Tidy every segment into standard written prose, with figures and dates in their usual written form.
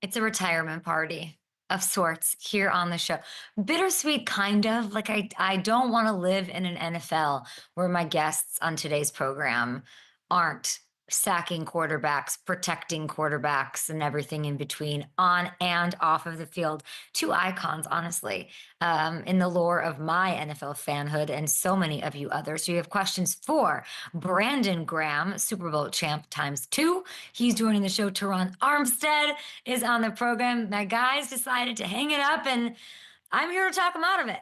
It's a retirement party of sorts here on the show. Bittersweet, kind of. Like I don't want to live in an NFL where my guests on today's program aren't sacking quarterbacks, protecting quarterbacks, and everything in between, on and off of the field. Two icons, honestly, in the lore of my NFL fanhood and so many of you others. So you have questions for Brandon Graham, Super Bowl champ times two. He's joining the show. Terron Armstead is on the program. My guys decided to hang it up, and I'm here to talk them out of it.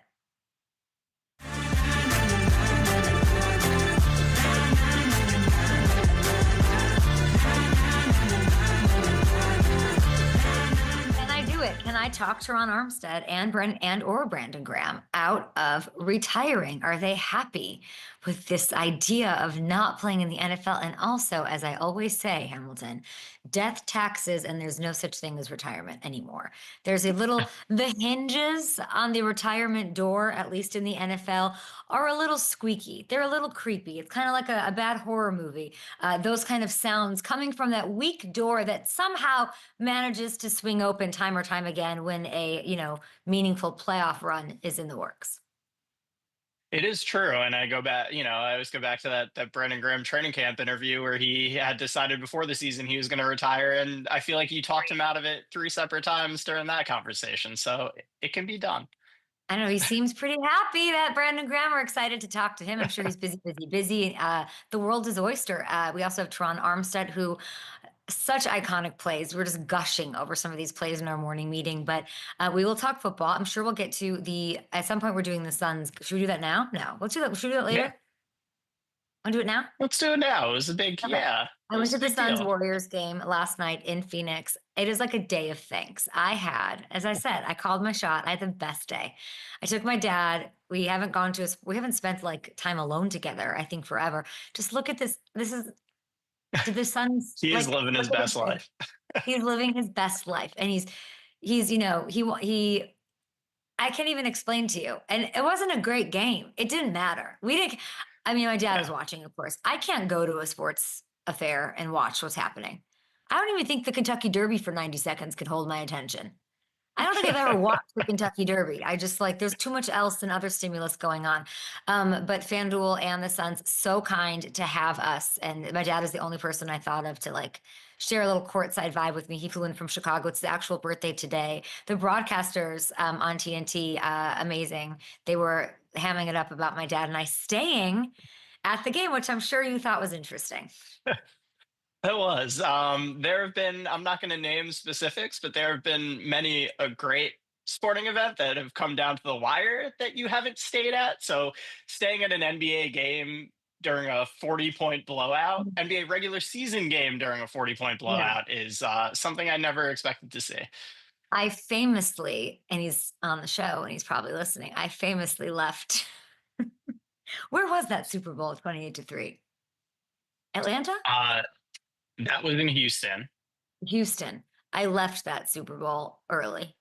Can I talk Terron Armstead and Brandon Graham out of retiring? Are they happy with this idea of not playing in the NFL? And also, as I always say, Hamilton, death, taxes, and there's no such thing as retirement anymore. The hinges on the retirement door, at least in the NFL, are a little squeaky. They're a little creepy. It's kind of like a bad horror movie. Those kind of sounds coming from that weak door that somehow manages to swing open time or time again when a meaningful playoff run is in the works. It is true. And I go back, I always go back to that Brandon Graham training camp interview where he had decided before the season he was going to retire. And I feel like you talked him out of it three separate times during that conversation. So it can be done. I don't know. He seems pretty happy that Brandon Graham. We're excited to talk to him. I'm sure he's busy, busy, busy. The world is oyster. We also have Terron Armstead, who such iconic plays. We're just gushing over some of these plays in our morning meeting, but we will talk football. I'm sure we'll get to at some point we're doing the Suns. Should we do that now? No, let's do that. Should we do that later? Yeah, Want to do it now? let's do it now. It was a big, Okay. yeah, I it went was to a the big Suns deal. Warriors game last night in Phoenix. It is like a day of thanks. As I said, I called my shot. I had the best day. I took my dad. We haven't spent like time alone together, I think forever. Just look at this. To the Suns, He is like, living his look at best his life. he's living his best life. And I can't even explain to you. And it wasn't a great game. It didn't matter. I mean, my dad was Yeah. watching, of course. I can't go to a sports affair and watch what's happening. I don't even think the Kentucky Derby for 90 seconds could hold my attention. I don't think I've ever watched the Kentucky Derby. I just like there's too much else and other stimulus going on. But FanDuel and the Suns so kind to have us, and my dad is the only person I thought of to like share a little courtside vibe with me. He flew in from Chicago. It's the actual birthday today. The broadcasters on TNT, amazing. They were hamming it up about my dad and I staying at the game, which I'm sure you thought was interesting. It was. There have been, I'm not going to name specifics, but there have been many a great sporting event that have come down to the wire that you haven't stayed at. So staying at an NBA game during a 40-point blowout, NBA regular season game during a 40-point Yeah. blowout is something I never expected to see. I famously, and he's on the show and he's probably listening, I famously left. Where was that Super Bowl 28-3? Atlanta? Uh, that was in Houston. Houston. I left that Super Bowl early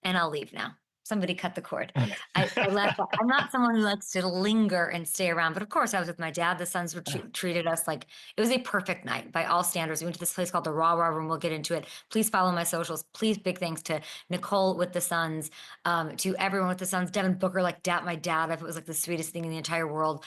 and I'll leave now. Somebody cut the cord. I left. I'm not someone who likes to linger and stay around, but of course, I was with my dad. The Suns were treated us like it was a perfect night by all standards. We went to this place called the Raw Raw Room. We'll get into it. Please follow my socials. Please, big thanks to Nicole with the Suns, to everyone with the Suns. Devin Booker like dapped my dad up. It was like the sweetest thing in the entire world.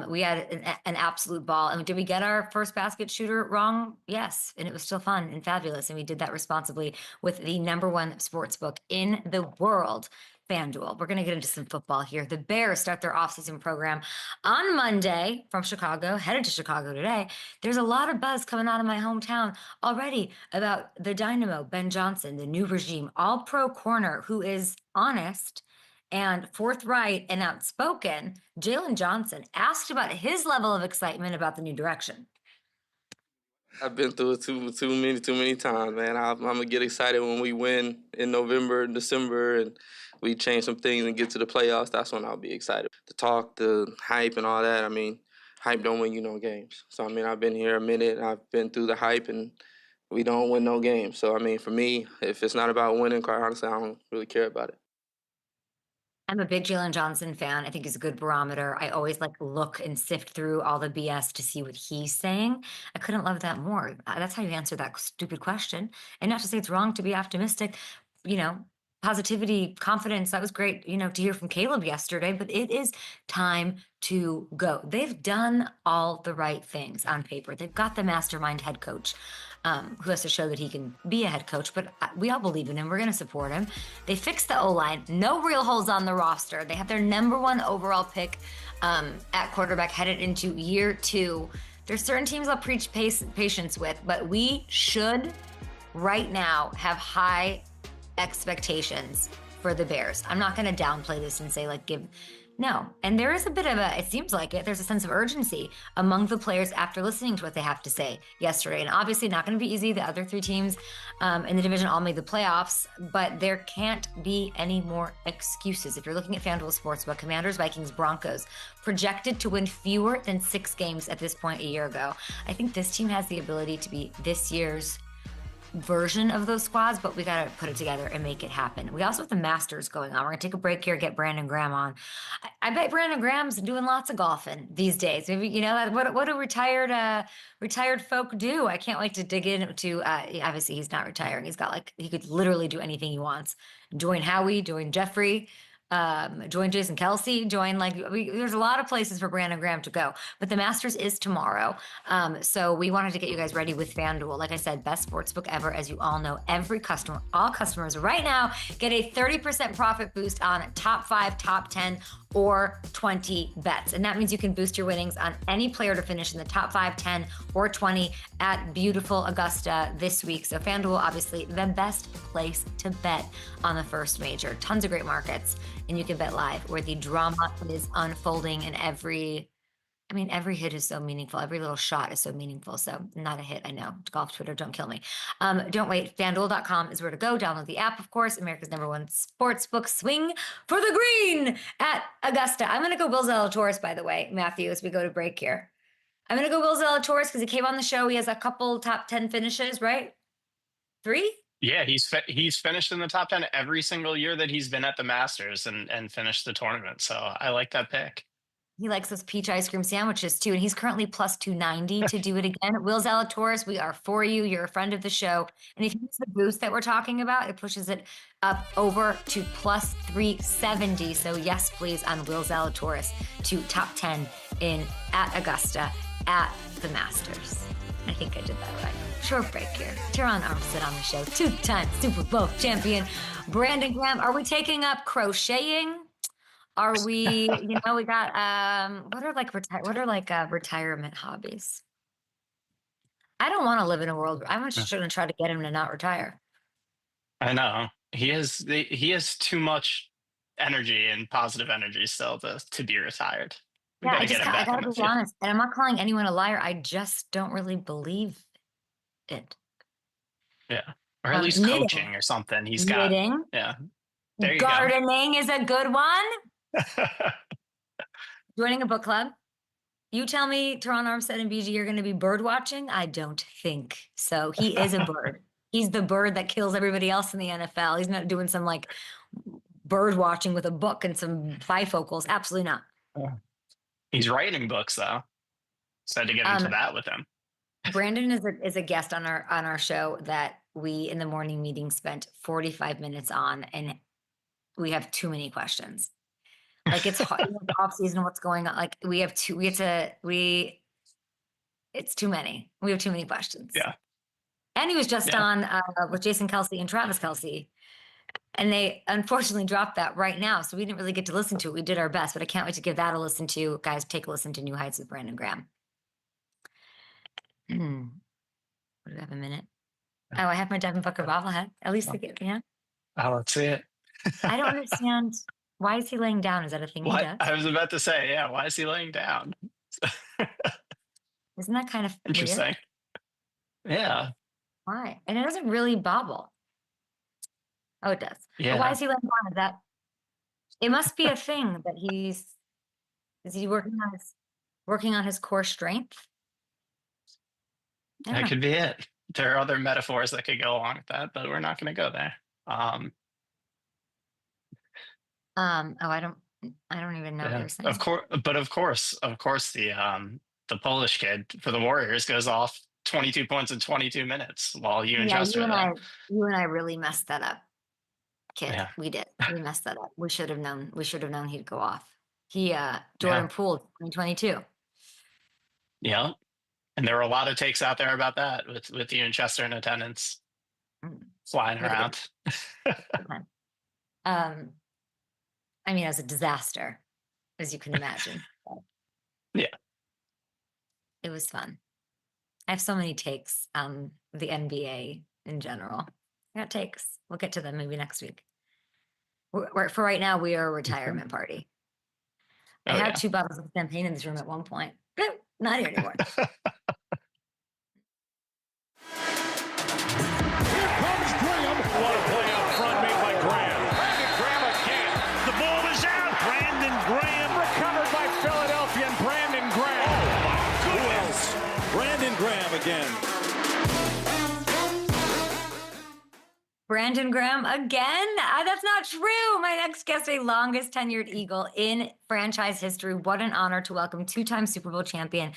We had an absolute ball. And did we get our first basket shooter wrong? Yes, and it was still fun and fabulous. And we did that responsibly with the number one sports book in the world. FanDuel. We're going to get into some football here. The Bears start their offseason program on Monday from Chicago, headed to Chicago today. There's a lot of buzz coming out of my hometown already about the Dynamo, Ben Johnson, the new regime, all pro corner who is honest and forthright and outspoken. Jalen Johnson asked about his level of excitement about the new direction. I've been through it too many times, man. I'm gonna get excited when we win in November and December, and we change some things and get to the playoffs. That's when I'll be excited. The talk, the hype, and all that. I mean, hype don't win you no games. So I mean, I've been here a minute. I've been through the hype, and we don't win no games. So I mean, for me, if it's not about winning, quite honestly, I don't really care about it. I'm a big Jalen Johnson fan. I think he's a good barometer. I always like look and sift through all the BS to see what he's saying. I couldn't love that more. That's how you answer that stupid question. And not to say it's wrong to be optimistic, you know, positivity, confidence. That was great, to hear from Caleb yesterday, but it is time to go. They've done all the right things on paper. They've got the mastermind head coach. Who has to show that he can be a head coach, but we all believe in him. We're going to support him. They fixed the O-line. No real holes on the roster. They have their number 1 overall pick at quarterback headed into year 2. There's certain teams I'll preach patience with, but we should right now have high expectations for the Bears. I'm not going to downplay this and say no. And there is a bit of it seems like there's a sense of urgency among the players after listening to what they have to say yesterday. And obviously not going to be easy. The other 3 teams in the division all made the playoffs, but there can't be any more excuses. If you're looking at FanDuel Sportsbook, Commanders, Vikings, Broncos, projected to win fewer than 6 games at this point a year ago. I think this team has the ability to be this year's version of those squads, but we got to put it together and make it happen. We also have the Masters going on. We're going to take a break here, get Brandon Graham on. I bet Brandon Graham's doing lots of golfing these days. Maybe, what do retired folk do? I can't wait to dig into, obviously he's not retiring. He's got he could literally do anything he wants. Join Howie, join Jeffrey, join Jason Kelsey, there's a lot of places for Brandon Graham to go, but the Masters is tomorrow. So we wanted to get you guys ready with FanDuel. Like I said, best sportsbook ever. As you all know, all customers right now get a 30% profit boost on top 5, top 10, or 20 bets. And that means you can boost your winnings on any player to finish in the top 5, 10, or 20 at beautiful Augusta this week. So FanDuel, obviously the best place to bet on the first major. Tons of great markets, and you can bet live where the drama is unfolding, and every hit is so meaningful. Every little shot is so meaningful. So not a hit, I know. Golf Twitter, don't kill me. Don't wait. FanDuel.com is where to go. Download the app, of course. America's #1 sportsbook. Swing for the green at Augusta. I'm going to go Will Zalatoris, by the way, Matthew, as we go to break here. I'm going to go Will Zalatoris because he came on the show. He has a couple top 10 finishes, right? 3? Yeah, he's finished in the top 10 every single year that he's been at the Masters and finished the tournament. So I like that pick. He likes those peach ice cream sandwiches too, and he's currently plus 290 to do it again. Will Zalatoris, we are for you. You're a friend of the show. And if you use the boost that we're talking about, it pushes it up over to plus 370. So yes, please, on Will Zalatoris to top 10 at Augusta at the Masters. I think I did that right. Short break here. Terron Armstead on the show. 2-time Super Bowl champion Brandon Graham. Are we taking up crocheting? Are we, we got, what are retirement hobbies? I don't want to live in a world. I'm just going to try to get him to not retire. I know. He has too much energy and positive energy still to be retired. Yeah, I gotta be honest. And I'm not calling anyone a liar. I just don't really believe it. Yeah. Or at least knitting. Coaching or something. He's knitting. got, yeah. There you Gardening is a good one. go. Joining a book club. You tell me Terron Armstead and BG are going to be bird watching? I don't think so. He is a bird. He's the bird that kills everybody else in the NFL. He's not doing some bird watching with a book and some bifocals. Absolutely not. He's writing books though. So I had to get into that with him. Brandon is a guest on our show that we in the morning meeting spent 45 minutes on, and we have too many questions. It's hard, off season, what's going on? It's too many. We have too many questions. Yeah. And he was just on with Jason Kelsey and Travis Kelsey, and they unfortunately dropped that right now. So we didn't really get to listen to it. We did our best, but I can't wait to give that a listen to. Guys, take a listen to New Heights with Brandon Graham. Do we have a minute? Oh, I have my Devin Booker bobblehead. At least yeah. Oh, let's see it. I don't understand. Why is he laying down? Is that a thing he does? I was about to say, yeah. Why is he laying down? Isn't that kind of interesting? Weird? Yeah. Why? And it doesn't really bobble. Oh, it does. Yeah. But why is he laying down? Is that? It must be a thing that is he working on his core strength? That could be it. There are other metaphors that could go along with that, but we're not going to go there. Oh, I don't even know what Yeah, you're saying. of course, the Polish kid for the Warriors goes off 22 points in 22 minutes while you and Yeah, Chester are there. you and I really messed that up, kid. Yeah, We did. We messed that up. We should have known. We should have known he'd go off. yeah, Jordan Poole, 2022. yeah. And there were a lot of takes out there about that with you and Chester in attendance, Mm, flying We had a around. good time. Um, I mean, it was a disaster, as you can imagine. But Yeah. it was fun. I have so many takes on the NBA in general. I got takes. We'll get to them maybe next week. For right now, we are a retirement party. I Oh had yeah. 2 bottles of champagne in this room at one point. Not here anymore. Here comes Graham. What a play out front made by Graham. Brandon Graham again. The ball is out. Brandon Graham recovered by Philadelphia and Brandon Graham. Oh my goodness. Brandon Graham again. Brandon Graham again? That's not true. My next guest, a longest tenured Eagle in franchise history. What an honor to welcome 2-time Super Bowl champion,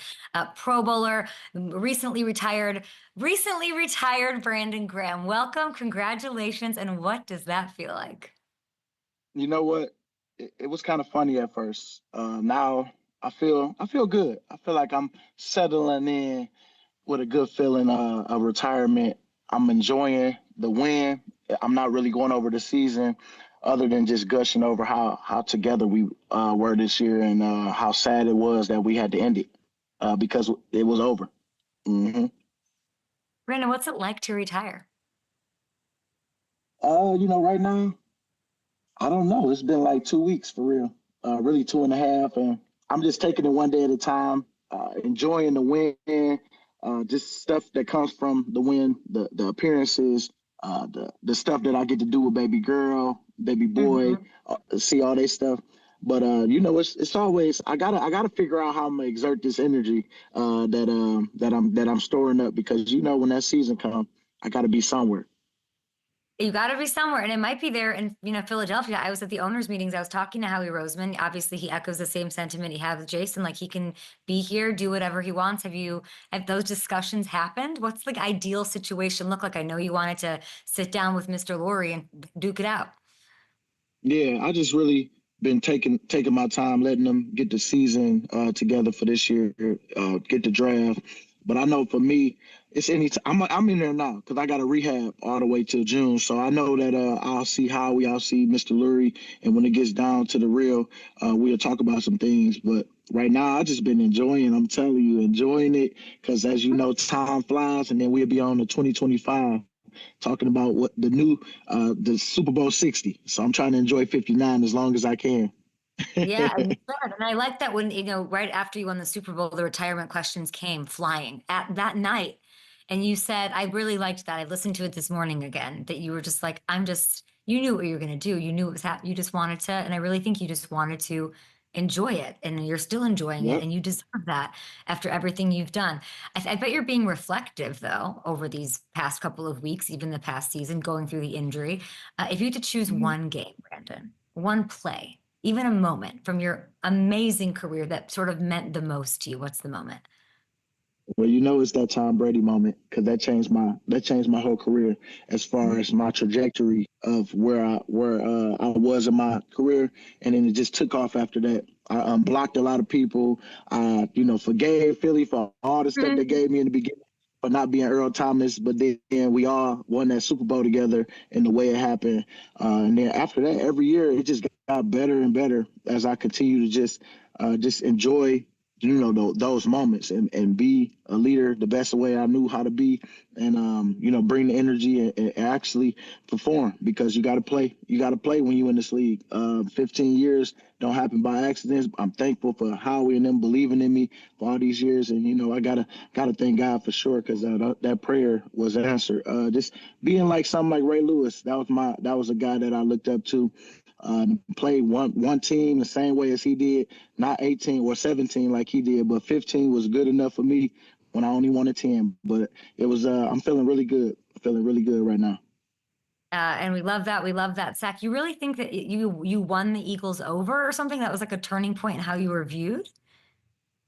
Pro Bowler, recently retired Brandon Graham. Welcome, congratulations, and what does that feel like? You know what? It was kind of funny at first. Now I feel good. I feel like I'm settling in with a good feeling of retirement. I'm enjoying the win. I'm not really going over the season other than just gushing over how together we were this year and how sad it was that we had to end it because it was over. hmm Brandon, what's it like to retire? Right now, I don't know. It's been like 2 weeks for real, really 2.5. And I'm just taking it one day at a time, enjoying the win, just stuff that comes from the win, the appearances, the stuff that I get to do with baby girl, baby boy, Mhm. see all their stuff. But it's always I gotta figure out how I'm gonna exert this energy that I'm storing up because when that season comes, I gotta be somewhere. You got to be somewhere, and it might be there in Philadelphia. I was at the owners' meetings. I was talking to Howie Roseman. Obviously, he echoes the same sentiment he had with Jason. Like he can be here, do whatever he wants. Have those discussions happened? What's the ideal situation look like? I know you wanted to sit down with Mr. Laurie and duke it out. Yeah, I just really been taking my time, letting them get the season together for this year, get the draft. But I know for me, it's any. I'm in there now because I got a rehab all the way till June. So I know that I'll see Howie, I'll see Mr. Lurie, and when it gets down to the real, we'll talk about some things. But right now, I just been enjoying. I'm telling you, enjoying it because as you know, time flies, and then we'll be on the 2025 talking about what the Super Bowl 60. So I'm trying to enjoy 59 as long as I can. Yeah, and you said, and I like that when right after you won the Super Bowl, the retirement questions came flying at that night, and you said, I really liked that. I listened to it this morning again. That you were just like, you knew what you were going to do. You knew it was happening. You just wanted to, and I really think you just wanted to enjoy it, and you're still enjoying it, Yep. and you deserve that after everything you've done. I bet you're being reflective though over these past couple of weeks, even the past season, going through the injury. If you had to choose one game, Brandon, one play, even a moment from your amazing career that sort of meant the most to you, what's the moment? Well, it's that Tom Brady moment because that changed my whole career as far as my trajectory of where I was in my career, and then it just took off after that. I blocked a lot of people. I forgave Philly for all the stuff they gave me in the beginning for not being Earl Thomas, but then we all won that Super Bowl together and the way it happened. And then after that, every year it just got better and better as I continue to just enjoy those moments and be a leader the best way I knew how to be and bring the energy and actually perform because you got to play when you in this league. 15 years don't happen by accidents. I'm thankful for Howie and them believing in me for all these years, and I gotta thank God for sure because that prayer was answered. Just being like something like Ray Lewis, that was a guy that I looked up to. Played one team the same way as he did, not 18 or 17 like he did, but 15 was good enough for me when I only wanted 10. But it was I'm feeling really good right now. And we love that. We love that sack. You really think that you won the Eagles over or something? That was like a turning point in how you were viewed?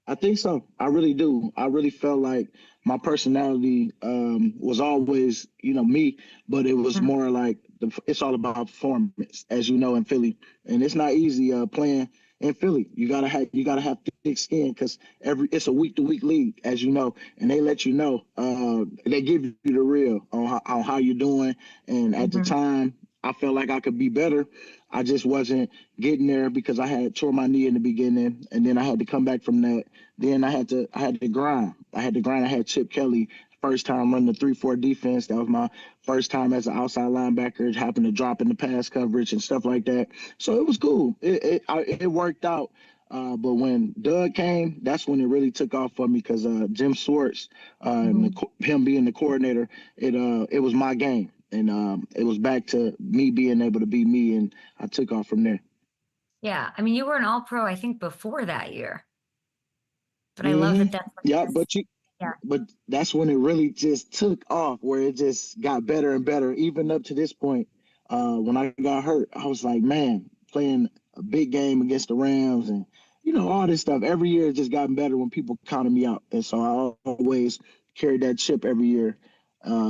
I think so. I really do. I really felt like my personality was always, me, but it was Mhm. more like it's all about performance, as you know, in Philly, and it's not easy playing in Philly. You gotta have thick skin because it's a week to week league, as you know, and they let you know. They give you the real on how you're doing, and at the Mhm. time, I felt like I could be better. I just wasn't getting there because I had tore my knee in the beginning, and then I had to come back from that. Then I had to grind. I had to grind. I had Chip Kelly first time running the 3-4 defense. That was my first time as an outside linebacker. It happened to drop in the pass coverage and stuff like that. So it was cool. It worked out. But when Doug came, that's when it really took off for me because Jim Swartz, him being the coordinator, it was my game, and it was back to me being able to be me, and I took off from there. Yeah. I mean, you were an all-pro, I think, before that year. But I love Hmm. that that's what Yeah, this. Yeah. but that's when it really just took off, where it just got better and better, even up to this point. When I got hurt, I was like, man, playing a big game against the Rams and all this stuff. Every year it just gotten better when people counted me out, and so I always carried that chip every year,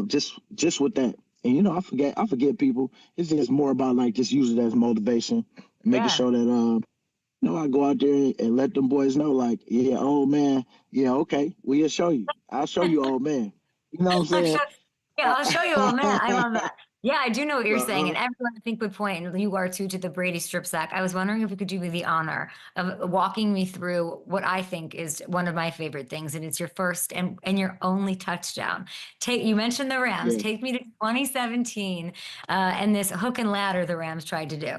just with that. And I forget people. It's just more about like just use it as motivation, and making Yeah. sure that I go out there and let them boys know, like, yeah, old man, yeah, okay, we'll show you. I'll show you, old man. You know what I'm I'll saying? show, yeah, I'll show you, old man. I love that. Yeah, I do know what you're saying. Uh-huh. And everyone I think would point, and you are too, to the Brady strip sack. I was wondering if you could do me the honor of walking me through what I think is one of my favorite things. And it's your first and your only touchdown. You mentioned the Rams. Yeah. Take me to 2017 and this hook and ladder the Rams tried to do.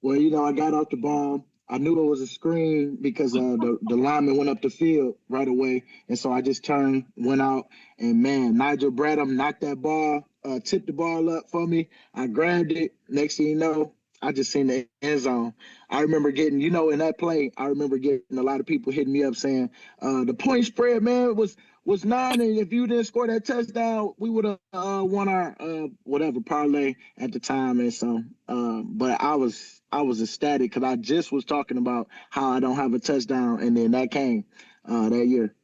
Well, I got off the bomb. I knew it was a screen because the lineman went up the field right away, and so I just turned, went out, and man, Nigel Bradham knocked that ball, tipped the ball up for me. I grabbed it. Next thing you know, I just seen the end zone. I remember getting, in that play, I remember getting a lot of people hitting me up saying, the point spread, man, was 9, and if you didn't score that touchdown, we would have won our whatever parlay at the time. And so, but I was ecstatic because I just was talking about how I don't have a touchdown, and then that came that year.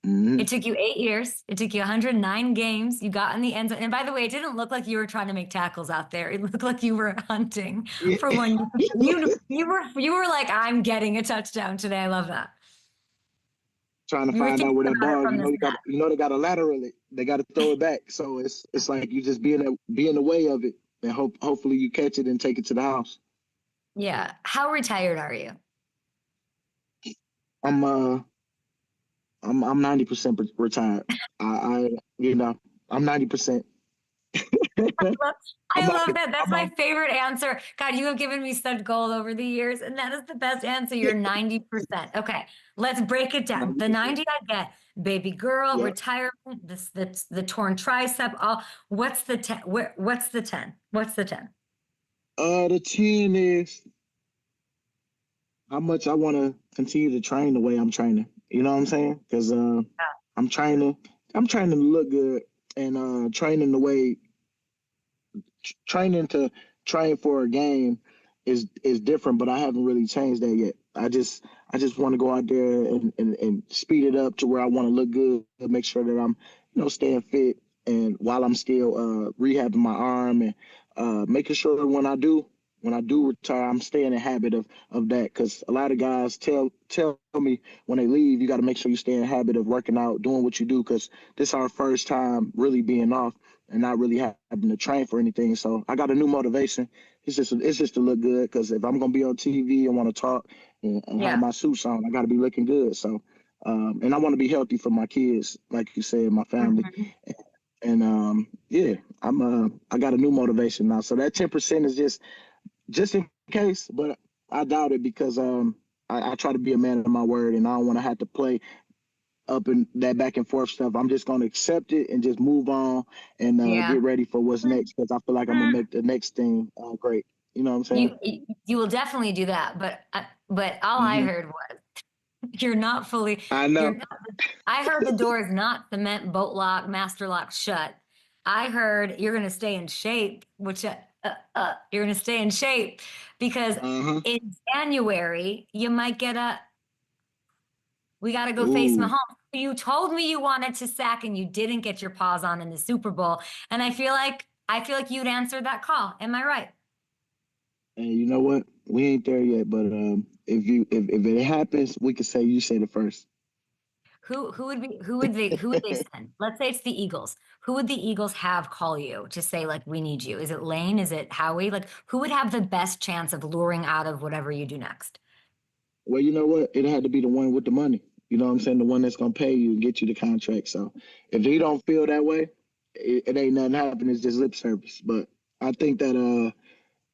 It took you 8 years. It took you 109 games. You got in the end zone. And by the way, it didn't look like you were trying to make tackles out there. It looked like you were hunting for one. You were like, I'm getting a touchdown today. I love that. Trying to You were find out thinking where that about it ball, from the snap. they got to lateral it. They got to throw it back. So it's like you just be in the way of it, and hopefully you catch it and take it to the house. Yeah. How retired are you? I'm I'm 90% retired. I I'm 90%. I I'm love on that. That's I'm my on favorite answer. God, you have given me such gold over the years, and that is the best answer. You're 90%. Okay, let's break it down. The 90%. 90 I get, baby girl, Yeah. retirement, the torn tricep. All what's the 10? What's the 10? What's the 10? The 10 is how much I want to continue to train the way I'm training. You know what I'm saying? Because I'm trying to look good, and training the way training to train for a game is different, but I haven't really changed that yet. I just want to go out there and speed it up to where I want to look good, make sure that I'm staying fit, and while I'm still rehabbing my arm, and making sure when I do retire, I'm staying in habit of that, because a lot of guys tell me when they leave, you got to make sure you stay in habit of working out, doing what you do, because this is our first time really being off and not really having to train for anything. So I got a new motivation. It's just to look good, because if I'm gonna be on TV and want to talk and have Yeah. my suits on, I got to be looking good. So and I want to be healthy for my kids, like you said, my family. Mhm. And yeah, I got a new motivation now. So that 10% is just in case, but I doubt it, because I try to be a man of my word, and I don't want to have to play up in that back and forth stuff. I'm just going to accept it and just move on and Yeah. get ready for what's next, because I feel like I'm going to make the next thing great. You know what I'm saying? You will definitely do that, but all I Hmm. heard was you're not fully. I know. You're not. I heard the door is not cement, boat lock, master lock shut. I heard you're going to stay in shape, which you're going to stay in shape because in January you might get we got to go face Ooh. Mahomes. You told me you wanted to sack and you didn't get your paws on in the Super Bowl. And I feel like you'd answered that call. Am I right? And you know what? We ain't there yet, but if it happens, we could say you said it first. Who would they send? Let's say it's the Eagles. Who would the Eagles have call you to say, like, we need you? Is it Lane? Is it Howie? Like, who would have the best chance of luring out of whatever you do next? Well, you know what? It had to be the one with the money. You know what I'm saying? The one that's gonna pay you and get you the contract. So if he don't feel that way, it ain't nothing happening. It's just lip service. But I think that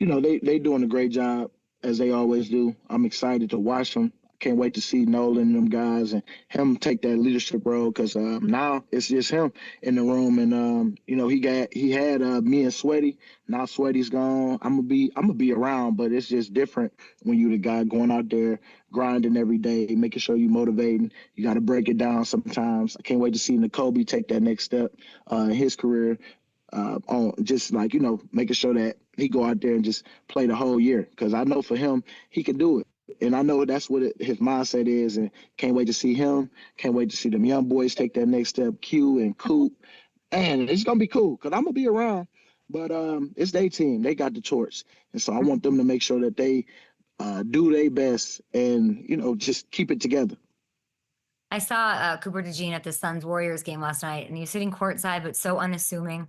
they doing a great job as they always do. I'm excited to watch them. Can't wait to see Nolan and them guys and him take that leadership role because now it's just him in the room. And he had me and Sweaty. Now Sweaty's gone. I'm gonna be around, but it's just different when you the guy going out there grinding every day, making sure you motivating. You got to break it down sometimes. I can't wait to see N'Kobe take that next step in his career. On just like making sure that he go out there and just play the whole year because I know for him he can do it. And I know that's what his mindset is, and can't wait to see him. Can't wait to see them young boys take that next step, Q and Coop. And it's going to be cool because I'm going to be around. But it's their team. They got the torch. And so I want them to make sure that they do their best and, just keep it together. I saw Cooper DeJean at the Suns-Warriors game last night, and he was sitting courtside, but so unassuming.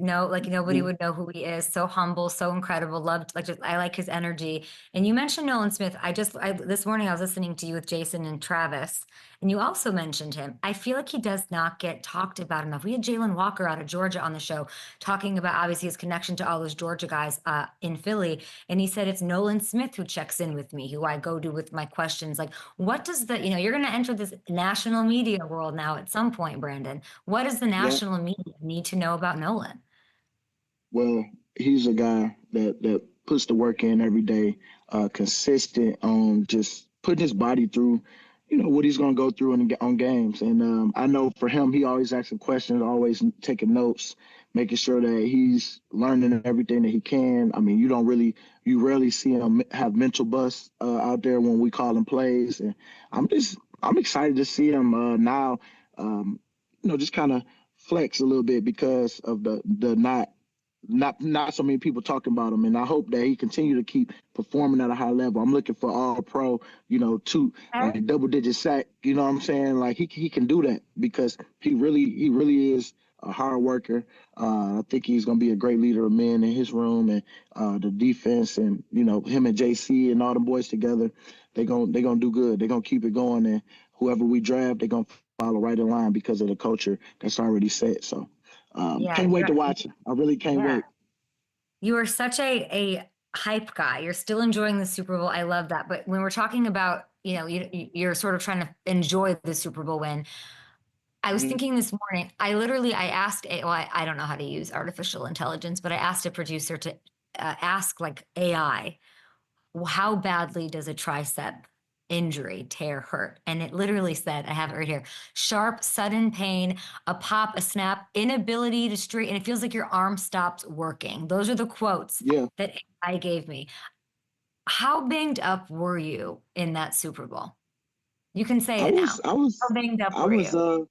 Nobody would know who he is. So humble, so incredible. Loved, I like his energy. And you mentioned Nolan Smith. This morning I was listening to you with Jason and Travis, and you also mentioned him. I feel like he does not get talked about enough. We had Jalen Walker out of Georgia on the show talking about obviously his connection to all those Georgia guys in Philly. And he said it's Nolan Smith who checks in with me, who I go to with my questions. Like, what does you're going to enter this national media world now at some point, Brandon. What does the national media need to know about Nolan? Well, he's a guy that puts the work in every day, consistent on just putting his body through, what he's going to go through on games. And I know for him, he always asking questions, always taking notes, making sure that he's learning everything that he can. I mean, you rarely see him have mental busts out there when we call him plays. And I'm excited to see him now, just kind of flex a little bit because of the not so many people talking about him, and I hope that he continue to keep performing at a high level. I'm looking for all pro, double-digit sack. You know what I'm saying? Like he can do that because he really is a hard worker. I think he's gonna be a great leader of men in his room and the defense, and him and JC and all the boys together. They're gonna do good. They're gonna keep it going, and whoever we draft, they're gonna follow right in line because of the culture that's already set. So. Can't wait to watch it. I really can't wait. You are such a hype guy. You're still enjoying the Super Bowl. I love that. But when we're talking about, you're sort of trying to enjoy the Super Bowl win. I was thinking this morning, I asked, I don't know how to use artificial intelligence, but I asked a producer to ask like AI, how badly does a tricep injury, tear, hurt? And it literally said, I have it right here, sharp, sudden pain, a pop, a snap, inability to straighten. It feels like your arm stops working. Those are the quotes that AI gave me. How banged up were you in that Super Bowl? You can say it now. How banged up were you?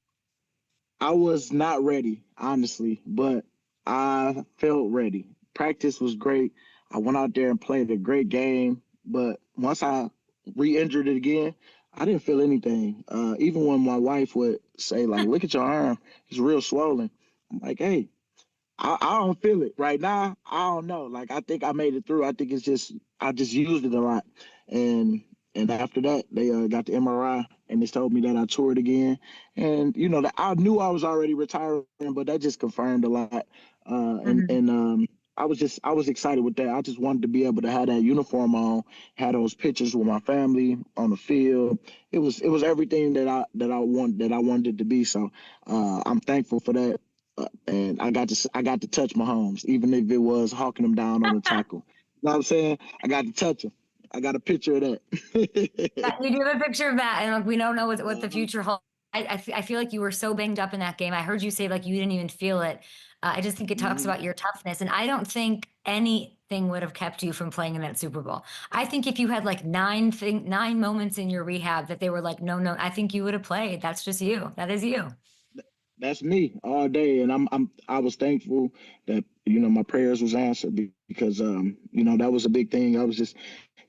I was not ready, honestly, but I felt ready. Practice was great. I went out there and played a great game, but once I re-injured it again, I didn't feel anything. Even when my wife would say, like, look at your arm, it's real swollen. I'm like, hey, I don't feel it right now. I don't know. Like, I think I made it through. I think I just used it a lot. And after that, they got the MRI and they told me that I tore it again. And, that I knew I was already retiring, but that just confirmed a lot. I was excited with that. I just wanted to be able to have that uniform on, have those pictures with my family on the field. It was everything that I wanted it to be. So I'm thankful for that. And I got to touch Mahomes, even if it was hawking him down on the tackle. You know what I'm saying? I got to touch him. I got a picture of that. You do have a picture of that, and we don't know what the future holds. I feel like you were so banged up in that game. I heard you say like you didn't even feel it. I just think it talks about your toughness, and I don't think anything would have kept you from playing in that Super Bowl. I think if you had like 9 moments in your rehab that they were like, no, I think you would have played. That's just you. That is you. That's me all day, and I was thankful that my prayers was answered because that was a big thing. I was just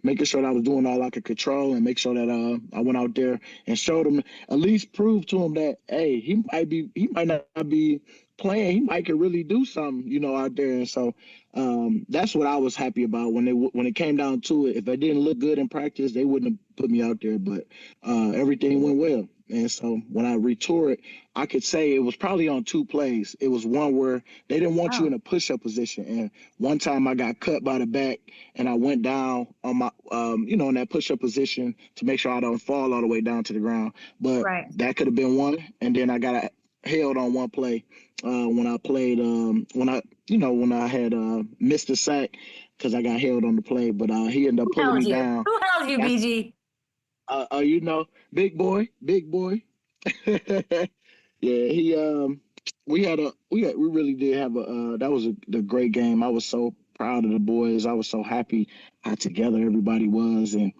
making sure that I was doing all I could control and make sure that I went out there and showed him, at least prove to him that, hey, he might not be playing, he might could really do something, out there. And so that's what I was happy about when it came down to it. If I didn't look good in practice, they wouldn't have put me out there, but everything went well. And so when I retoured, I could say it was probably on 2 plays. It was one where they didn't want you in a push-up position. And one time I got cut by the back and I went down on my, in that push-up position to make sure I don't fall all the way down to the ground. But that could have been one. And then I got held on one play when I played, when I had missed a sack because I got held on the play. But he ended up pulling me down. Who held you, BG? Big boy. Yeah, we really did have that was the great game. I was so proud of the boys. I was so happy how together everybody was, and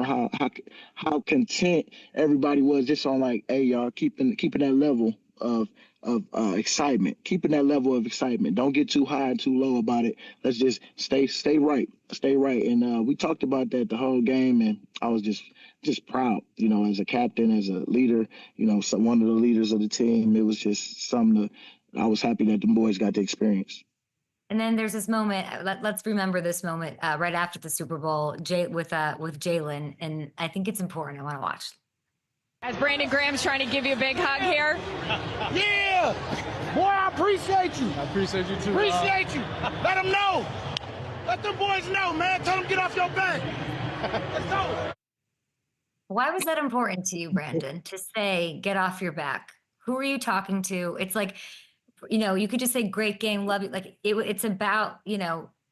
how content everybody was just on like, hey, y'all, keeping that level of excitement, keeping that level of excitement. Don't get too high and too low about it. Let's just stay right. And we talked about that the whole game, and I was just proud, as a captain, as a leader, so one of the leaders of the team. It was just something I was happy that the boys got to experience. And then there's this moment. Let's remember this moment right after the Super Bowl, with Jalen, and I think it's important. I want to watch. As Brandon Graham's trying to give you a big hug here. Yeah! Boy, I appreciate you. I appreciate you too. Appreciate you. Let them know. Let them boys know, man. Tell them get off your back. Let's go. Why was that important to you, Brandon, to say, get off your back? Who are you talking to? It's like, you could just say, great game, love you. Like, it's about,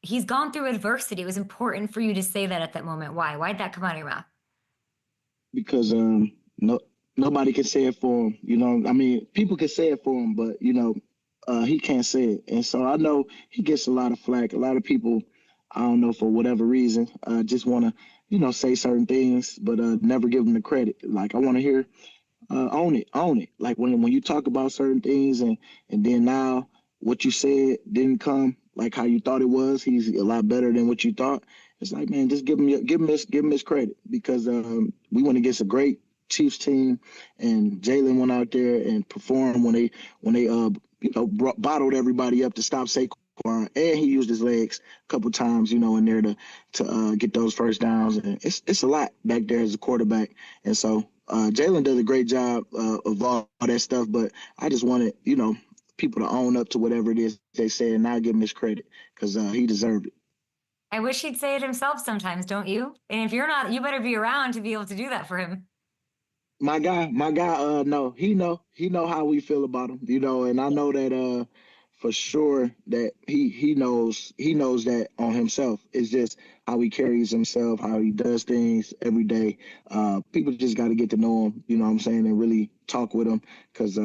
he's gone through adversity. It was important for you to say that at that moment. Why? Why'd that come out of your mouth? Because nobody can say it for him. I mean, people can say it for him, but, he can't say it. And so I know he gets a lot of flack. A lot of people, I don't know, for whatever reason, just want to, say certain things, but never give them the credit. Like, I want to hear, own it. Like when you talk about certain things and then now what you said didn't come like how you thought it was. He's a lot better than what you thought. It's like, man, just give him his credit, because we went against a great Chiefs team, and Jalen went out there and performed when they bottled everybody up to stop Saquon. And he used his legs a couple times, in there to get those first downs. And it's a lot back there as a quarterback. And so Jalen does a great job of all that stuff. But I just wanted, people to own up to whatever it is they say and not give him his credit, because he deserved it. I wish he'd say it himself sometimes, don't you? And if you're not, you better be around to be able to do that for him. My guy, no, he know how we feel about him, and I know that for sure that he knows that on himself. It's just how he carries himself, how he does things every day. People just got to get to know him, what I'm saying, and really talk with him, because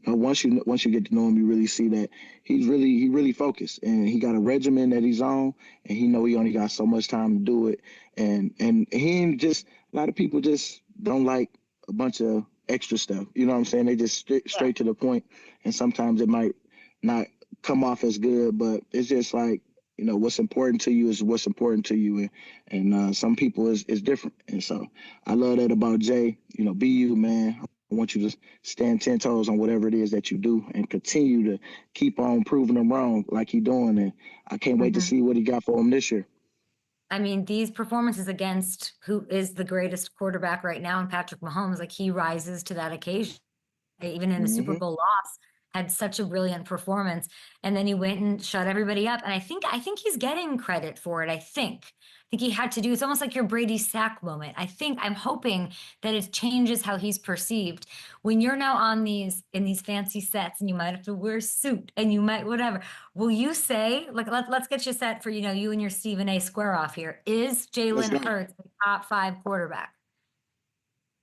once you get to know him, you really see that he really focused, and he got a regimen that he's on, and he only got so much time to do it, and he ain't just, a lot of people just don't like a bunch of extra stuff, what I'm saying. They just straight to the point, and sometimes it might not come off as good, but it's just like, what's important to you is what's important to you, and some people is different. And so I love that about Jay. Be you, man. I want you to stand 10 toes on whatever it is that you do and continue to keep on proving them wrong like he's doing. And I can't wait to see what he got for him this year. I mean, these performances against who is the greatest quarterback right now, and Patrick Mahomes, like, he rises to that occasion. Even in the Super Bowl loss, had such a brilliant performance, and then he went and shut everybody up. And I think he's getting credit for it. I think he had to do. It's almost like your Brady sack moment. I'm hoping that it changes how he's perceived when you're now in these fancy sets, and you might have to wear a suit, and you might whatever. Will you say, like, let's get you set for you and your Stephen A. square off here? Is Jalen Hurts the top 5 quarterback?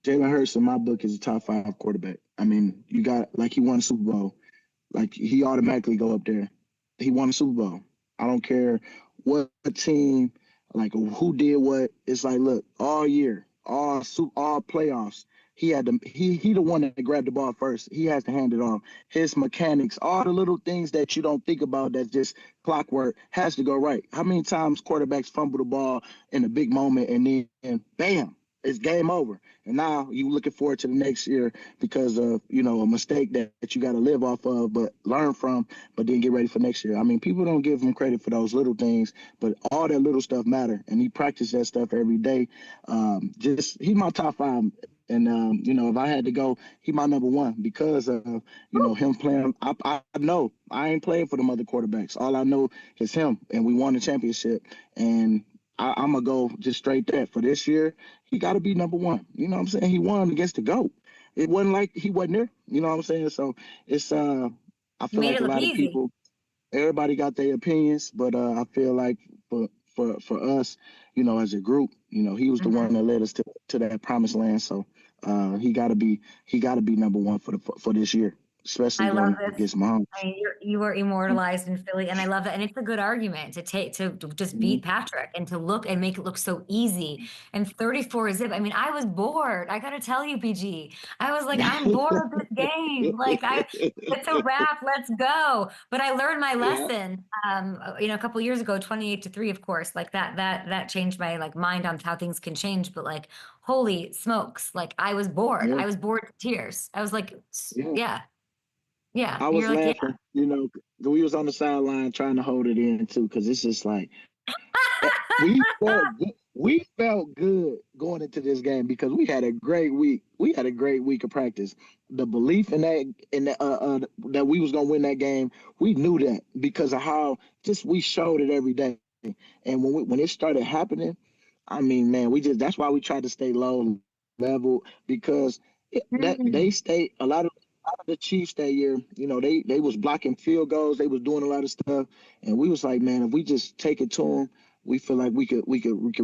Jalen Hurts in my book is a top 5 quarterback. I mean, you got like he won a Super Bowl. Like he automatically go up there. He won a Super Bowl. I don't care what team, like who did what. It's like, look, all year, all playoffs, he the one that grabbed the ball first. He has to hand it off. His mechanics, all the little things that you don't think about that's just clockwork has to go right. How many times quarterbacks fumble the ball in a big moment and then bam, it's game over. And now you looking forward to the next year because of, a mistake that you got to live off of, but learn from, but then get ready for next year. I mean, people don't give him credit for those little things, but all that little stuff matter. And he practiced that stuff every day. He's my top 5. And, if I had to go, he my number 1 because of, him playing. I know I ain't playing for them other quarterbacks. All I know is him, and we won the championship. And I'm going to go just straight there. For this year, he got to be number 1. You know what I'm saying? He won against the GOAT. It wasn't like he wasn't there. You know what I'm saying? So it's I feel like a lot of people, everybody got their opinions, but I feel like for us, as a group, he was the one that led us to that promised land. So he got to be number 1 for this year, especially going against Mahomes. I mean, you were immortalized in Philly, and I love that. And it's a good argument to just beat Patrick and to look and make it look so easy. And 34 zip. I mean, I was bored. I got to tell you, PG, I was like, I'm bored of this game. Like, it's a wrap. Let's go. But I learned my lesson. A couple of years ago, 28-3, of course. Like that changed my mind on how things can change. But holy smokes, I was bored. I was bored to tears. I was like, yeah. Yeah, I was laughing. Yeah. We was on the sideline trying to hold it in too, because it's just like we felt good going into this game because we had a great week. We had a great week of practice. The belief in that we was gonna win that game, we knew that because of how just we showed it every day. And when it started happening, I mean, man, that's why we tried to stay low level because they stayed a lot of the Chiefs that year, they was blocking field goals. They was doing a lot of stuff. And we was like, man, if we just take it to them, we feel like we could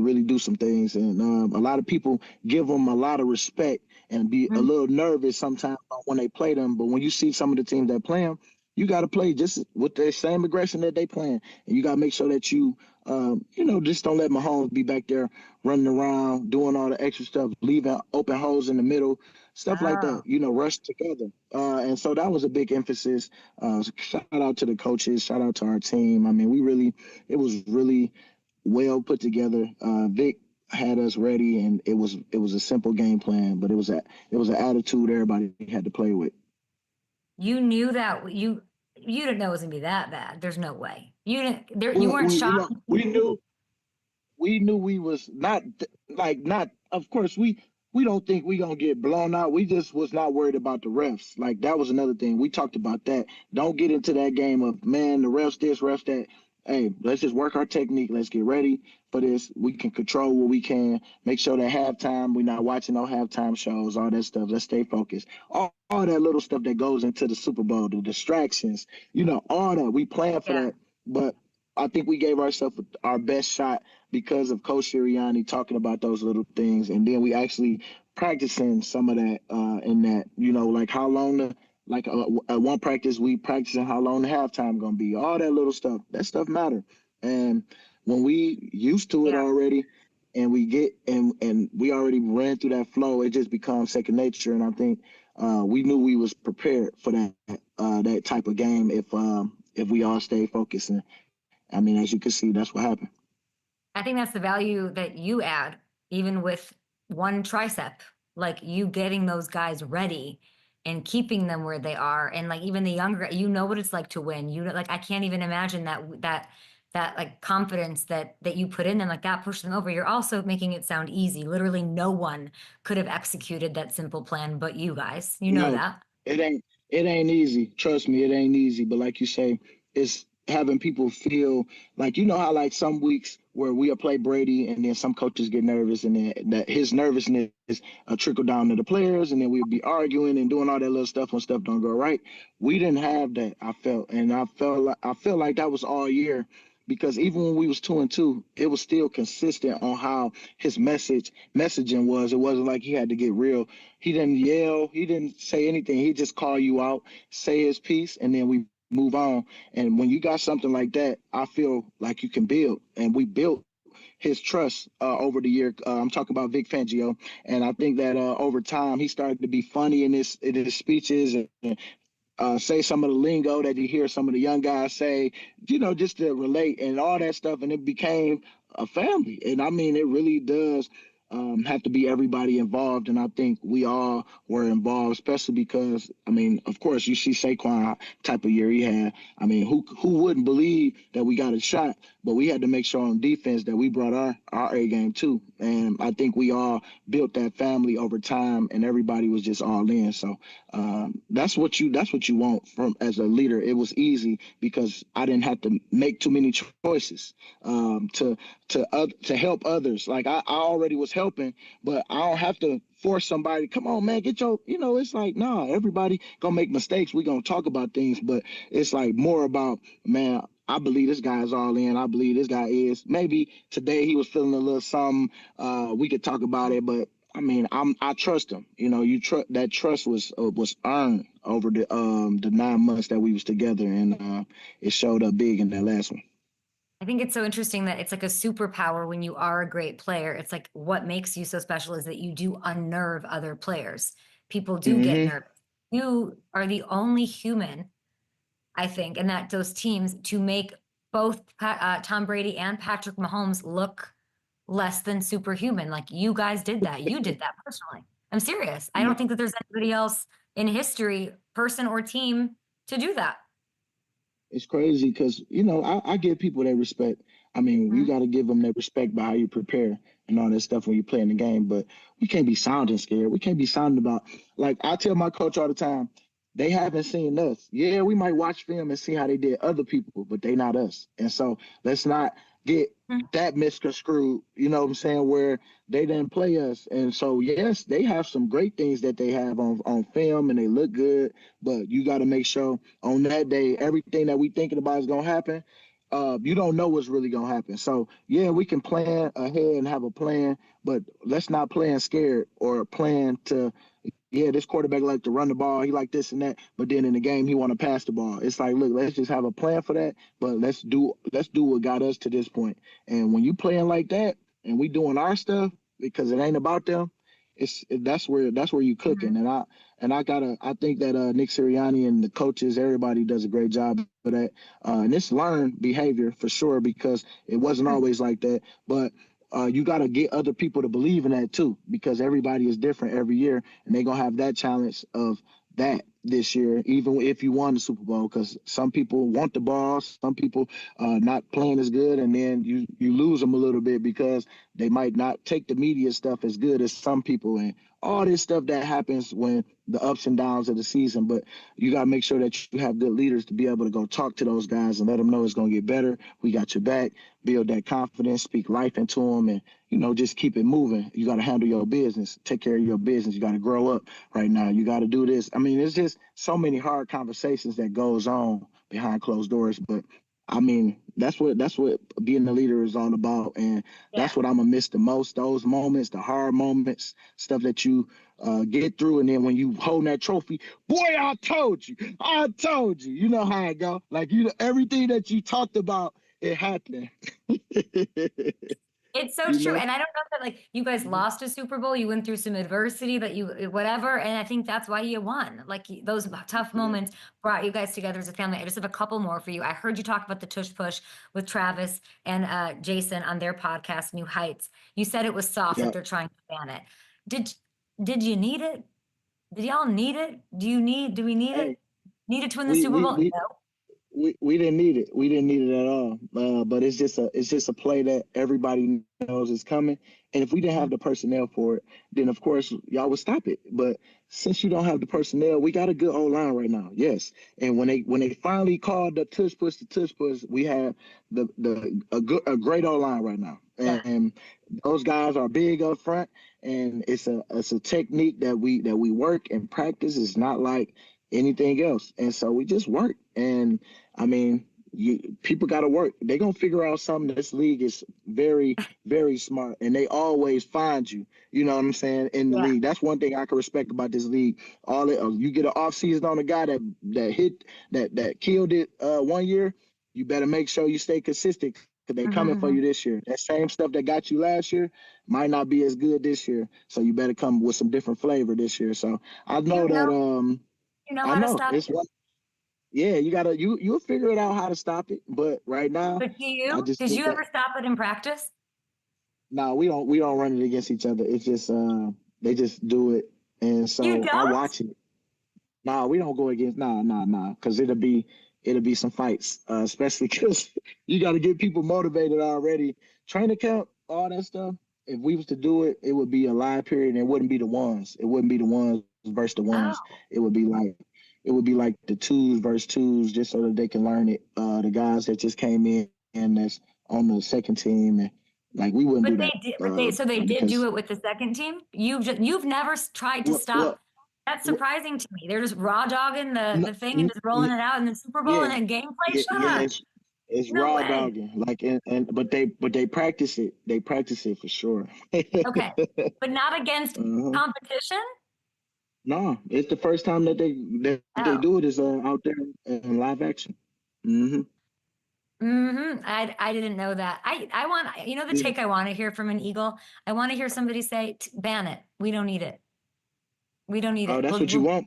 really do some things. And a lot of people give them a lot of respect and be a little nervous sometimes when they play them. But when you see some of the teams that play them, you got to play just with the same aggression that they playing. And you got to make sure that you, just don't let Mahomes be back there running around, doing all the extra stuff, leaving open holes in the middle, stuff like that, rush together. And so that was a big emphasis. Shout out to the coaches, shout out to our team. I mean, it was really well put together. Vic had us ready, and it was a simple game plan, but it was an attitude everybody had to play with. You knew that you didn't know it was gonna be that bad. There's no way. You didn't. You weren't shocked. We knew we was not. Of course, we don't think we gonna get blown out. We just was not worried about the refs. Like that was another thing we talked about. That don't get into that game of man, the refs this, refs that. Hey, let's just work our technique. Let's get ready for this. We can control what we can. Make sure that halftime, we're not watching no halftime shows, all that stuff. Let's stay focused. All that little stuff that goes into the Super Bowl, the distractions, all that. We plan for that. But I think we gave ourselves our best shot because of Coach Sirianni talking about those little things. And then we actually practicing some of that in that, like how long at one practice, we practicing how long the halftime going to be, all that little stuff. That stuff matter. And when we used to it already and we get and we already ran through that flow, it just becomes second nature. And I think we knew we was prepared for that type of game if we all stay focused. And I mean, as you can see, that's what happened. I think that's the value that you add, even with one tricep, like you getting those guys ready and keeping them where they are. And even the younger, what it's like to win. I can't even imagine that confidence that you put in them, that pushed them over. You're also making it sound easy. Literally no one could have executed that simple plan but you guys. No, that. It ain't easy. Trust me, it ain't easy. But like you say, it's having people feel how some weeks where we'll play Brady and then some coaches get nervous and then that his nervousness trickle down to the players and then we'll be arguing and doing all that little stuff when stuff don't go right. We didn't have that, I felt. And I feel like that was all year because even when we was 2-2, it was still consistent on how his messaging was. It wasn't like he had to get real. He didn't yell. He didn't say anything. He just call you out, say his piece, and then we move on. And when you got something like that, I feel like you can build. And we built his trust over the year. I'm talking about Vic Fangio, and I think that over time he started to be funny in his speeches and say some of the lingo that you hear some of the young guys say, just to relate and all that stuff. And it became a family. And I mean, it really does have to be everybody involved. And I think we all were involved, especially because, I mean, of course, you see Saquon type of year he had. I mean, who wouldn't believe that we got a shot? But we had to make sure on defense that we brought our A game too. And I think we all built that family over time, and everybody was just all in. So that's what you want from as a leader. It was easy because I didn't have to make too many choices to help others. Like I already was helping, but I don't have to force somebody. Come on, man, get your. It's like everybody gonna make mistakes. We gonna talk about things, but it's like more about, man, I believe this guy's all in. I believe this guy is. Maybe today he was feeling a little something. We could talk about it, but I mean, I trust him. That trust was earned over the 9 months that we was together, and it showed up big in that last one. I think it's so interesting that it's like a superpower when you are a great player. It's like what makes you so special is that you do unnerve other players. People do get nervous. You are the only human, I think, and that those teams to make both Tom Brady and Patrick Mahomes look less than superhuman. Like you guys did that. You did that personally. I'm serious. I don't think that there's anybody else in history, person or team, to do that. It's crazy because, I give people their respect. I mean, you got to give them their respect by how you prepare and all that stuff when you play in the game. But we can't be sounding scared. We can't be sounding about, like I tell my coach all the time, they haven't seen us. Yeah, we might watch film and see how they did other people, but they not us. And so let's not get that misconstrued, you know what I'm saying, where they didn't play us. And so, yes, they have some great things that they have on film and they look good, but you got to make sure on that day, everything that we thinking about is going to happen. You don't know what's really going to happen. So, yeah, we can plan ahead and have a plan, but let's not plan scared or plan to – this quarterback like to run the ball. He like this and that, but then in the game he want to pass the ball. It's like, look, let's just have a plan for that, but let's do what got us to this point. And when you playing like that, and we doing our stuff because it ain't about them, that's where you cooking. And I think that Nick Sirianni and the coaches, everybody does a great job for that. And it's learned behavior for sure because it wasn't always like that, but. You got to get other people to believe in that too, because everybody is different every year, and they're going to have that challenge of that this year, even if you won the Super Bowl, because some people want the ball, some people not playing as good, and then you lose them a little bit because they might not take the media stuff as good as some people, and all this stuff that happens when the ups and downs of the season. But you got to make sure that you have good leaders to be able to go talk to those guys and let them know it's going to get better. We got your back, build that confidence, speak life into them, and, just keep it moving. You got to handle your business, take care of your business. You got to grow up right now. You got to do this. I mean, it's just so many hard conversations that goes on behind closed doors. But, I mean, that's what being a leader is all about. And that's what I'm going to miss the most, those moments, the hard moments, stuff that you get through. And then when you hold that trophy, boy, I told you. You know how it go. Like, everything that you talked about, it happened. It's so true. And I don't know that, like, you guys lost a Super Bowl. You went through some adversity that whatever. And I think that's why you won. Like, those tough moments brought you guys together as a family. I just have a couple more for you. I heard you talk about the tush push with Travis and Jason on their podcast, New Heights. You said it was soft, that they're trying to ban it. Did you need it? Did y'all need it? Do we need it? Need it to win the Super Bowl? No. We didn't need it. We didn't need it at all. But it's just a play that everybody knows is coming. And if we didn't have the personnel for it, then of course y'all would stop it. But since you don't have the personnel, we got a good O-line right now. Yes. And when they finally called the tush push, we have a great O-line right now. And those guys are big up front, and it's a technique that we work and practice. It's not like anything else. And so we just work. And I mean, people got to work. They're going to figure out something. This league is very, very smart, and they always find you. You know what I'm saying? In the league. That's one thing I can respect about this league. You get an offseason on a guy that killed it 1 year, you better make sure you stay consistent because they're coming for you this year. That same stuff that got you last year might not be as good this year. So you better come with some different flavor this year. So I know that you know how to stop it. Yeah, you'll figure it out how to stop it. But right now, but did you ever stop it in practice? No, we don't run it against each other. It's just they just do it, and so I watch it. No, we don't go against because it'll be some fights, especially because you got to get people motivated already. Training camp, all that stuff. If we was to do it, it would be a live period, and it wouldn't be the ones. It wouldn't be the ones versus the ones. It would be like the twos versus twos, just so that they can learn it. The guys that just came in and that's on the second team, and like we wouldn't do that. So they did do it with the second team. You've never tried to stop. That's surprising to me. They're just raw dogging the thing and just rolling it out in the Super Bowl and then gameplay. It's raw dogging. But they practice it. They practice it for sure. Okay, but not against competition. No, it's the first time that they do it is out there in live action. I didn't know that. I want the take I want to hear from an Eagle. I want to hear somebody say, "Ban it. We don't need it. We don't need it." Oh, that's what you want.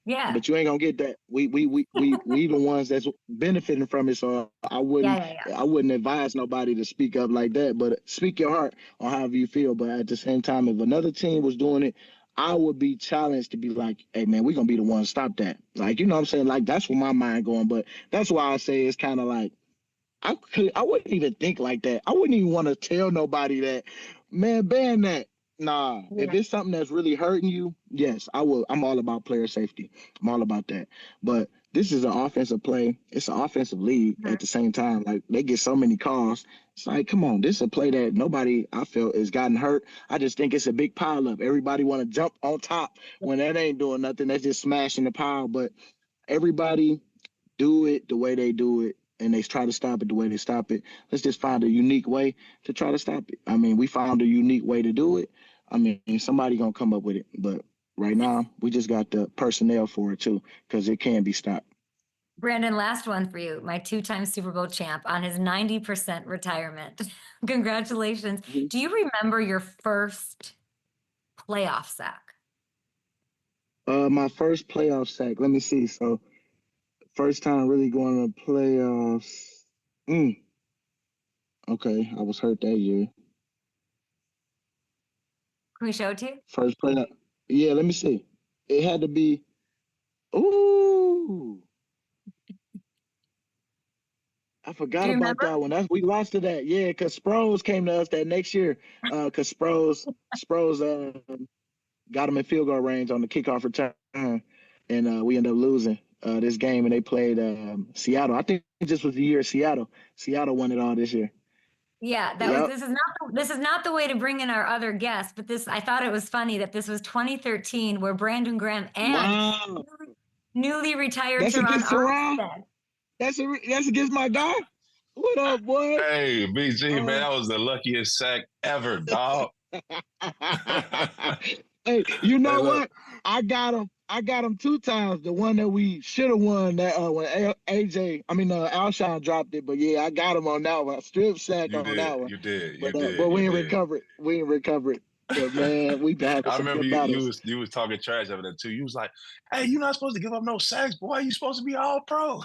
Yeah, but you ain't gonna get that. We the ones that's benefiting from it. So I wouldn't advise nobody to speak up like that. But speak your heart on however you feel. But at the same time, if another team was doing it, I would be challenged to be like, "Hey man, we're gonna be the one to stop that." Like, you know what I'm saying? Like, that's where my mind going. But that's why I say it's kind of like I wouldn't even think like that. I wouldn't even want to tell nobody that, man, ban that. Nah, if it's something that's really hurting you, yes, I will. I'm all about player safety. I'm all about that. But this is an offensive play. It's an offensive league at the same time. Like, they get so many calls. It's like, come on, this is a play that nobody, I feel, has gotten hurt. I just think it's a big pile up. Everybody want to jump on top when that ain't doing nothing. That's just smashing the pile. But everybody do it the way they do it, and they try to stop it the way they stop it. Let's just find a unique way to try to stop it. I mean, we found a unique way to do it. I mean, somebody going to come up with it. But right now, we just got the personnel for it, too, because it can be stopped. Brandon, last one for you. My two-time Super Bowl champ on his 90% retirement. Congratulations. Do you remember your first playoff sack? My first playoff sack. Let me see. So, first time really going to playoffs. Okay, I was hurt that year. Can we show it to you? First playoff. Yeah, let me see. It had to be. Ooh. I forgot about that one. We lost to that. Yeah, because Sproles came to us that next year. Because Sproles got him in field goal range on the kickoff return, and we ended up losing this game. And they played Seattle. I think this was the year of Seattle. Seattle won it all this year. Yeah, this is not the way to bring in our other guests, but I thought it was funny that this was 2013, where Brandon Graham and newly retired Terron Armstead. That's against my guy. What up, boy? Hey, BG, man, that was the luckiest sack ever, dog. Hey, you know what? I got him 2 times. The one that we should have won, that when Alshon dropped it. But yeah, I got him on that one. Strip sack on that one. You did. But we didn't recover it. We didn't recover it. But man, we had I some remember good battles. you was talking trash over that too. You was like, "Hey, you're not supposed to give up no sacks, boy. You're supposed to be all pro."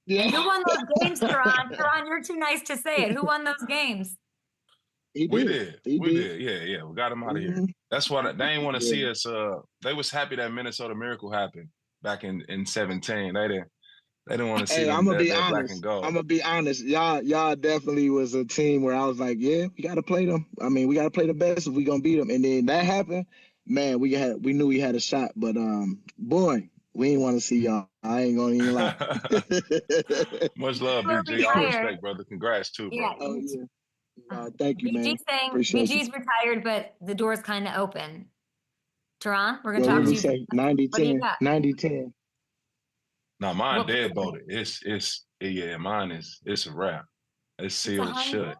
Yeah. And who won those games, Terron? Terron, you're too nice to say it. Who won those games? We did. Yeah. We got them out of here. That's why they didn't want to see us. They was happy that Minnesota Miracle happened back in 2017. They didn't want to see them that black and gold. I'm gonna be honest. Y'all definitely was a team where I was like, yeah, we got to play them. I mean, we got to play the best if we gonna beat them. And then that happened. Man, we knew we had a shot. But boy, we didn't want to see y'all. I ain't gonna even lie. Much love, BG. All respect, brother. Congrats too, bro. Yeah. Oh, yeah. Thank you, man. BG's retired, but the door's kind of open. Terron, we're gonna talk to you. Say 90-10. 90-10. No, mine What dead bolted. Yeah, mine it's a wrap. It's It's a sealed hundo. shut.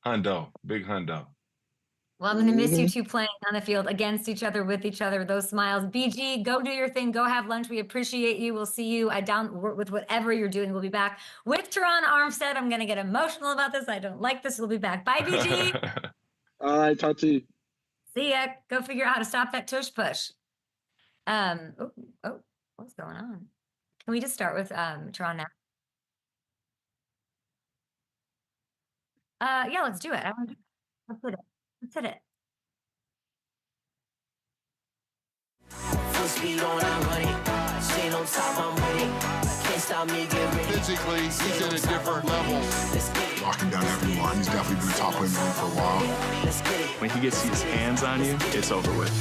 Hundo, big hundo. Well, I'm going to miss you two playing on the field against each other, with each other, those smiles. BG, go do your thing. Go have lunch. We appreciate you. We'll see you with whatever you're doing. We'll be back with Terron Armstead. I'm going to get emotional about this. I don't like this. We'll be back. Bye, BG. All right, talk to you. See ya. Go figure out how to stop that tush push. What's going on? Can we just start with Terron now? Yeah, let's do it. Let's hit it. Let's hit it. Full speed on, I'm running. Chain on top, I'm winning. Can't stop me, get ready. Physically, he's at a different level. Locking down everyone. He's definitely been a top player in the league for a while. Let's get it. When he gets his hands on you, it's over with.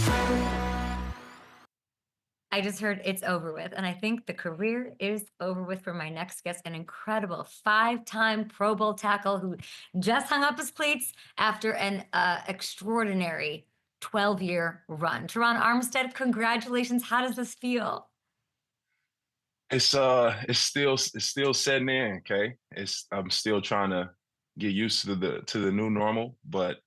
I just heard it's over with. And I think the career is over with for my next guest, an incredible 5-time Pro Bowl tackle who just hung up his cleats after an extraordinary 12-year run. Terron Armstead, congratulations. How does this feel? It's still setting in, okay? I'm still trying to get used to the new normal, but